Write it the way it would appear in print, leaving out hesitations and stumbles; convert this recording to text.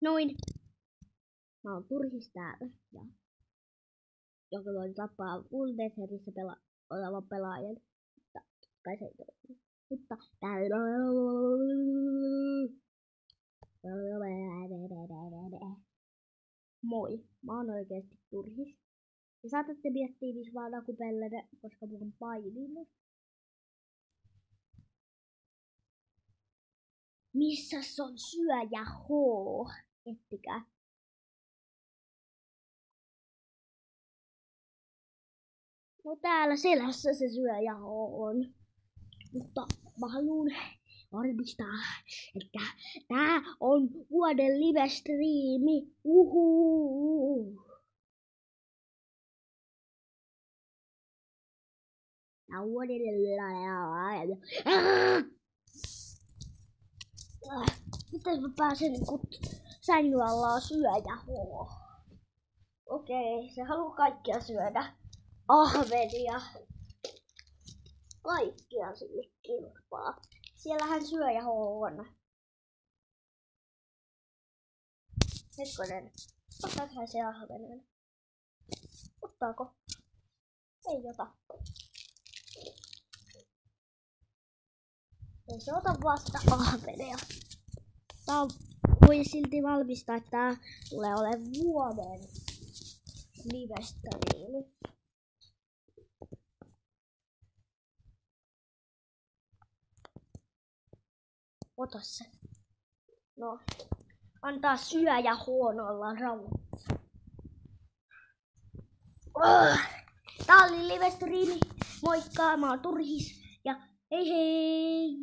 Noin. Mä oon Turhis täällä. Ja joka voi tappaa Full Deatherissä olevan pelaajan. Mutta kai se ei toimi. Mutta täällä. Moi, mä oon oikeesti Turhis. Ja saatatte miettiä, missä vaan Akupellene, koska mä oon paininut. Missäs on syöjä H? Ettikää. No täällä selässä se syöjä H on. Mutta mä haluun varmistaa, että tää on vuoden live-striimi. Tää on vuoden miten mä pääsen sängyn alla syöjä H? Okei, se haluu kaikkia syödä. Ahvenia. Kaikkia sille kilpaa. Siellähän syöjä H on. Hetkonen. Ottaako se ahvenen? Ottaako? Ei ota. Ei se ota vasta ahvenia. Tää voi silti valmistaa, että tää tulee olemaan vuoden live-striimi. Ota se. No, antaa syöjä huonolla rauhassa. Tää oli live-striimi. Moikka, mä oon Turhis. Ja hei hei.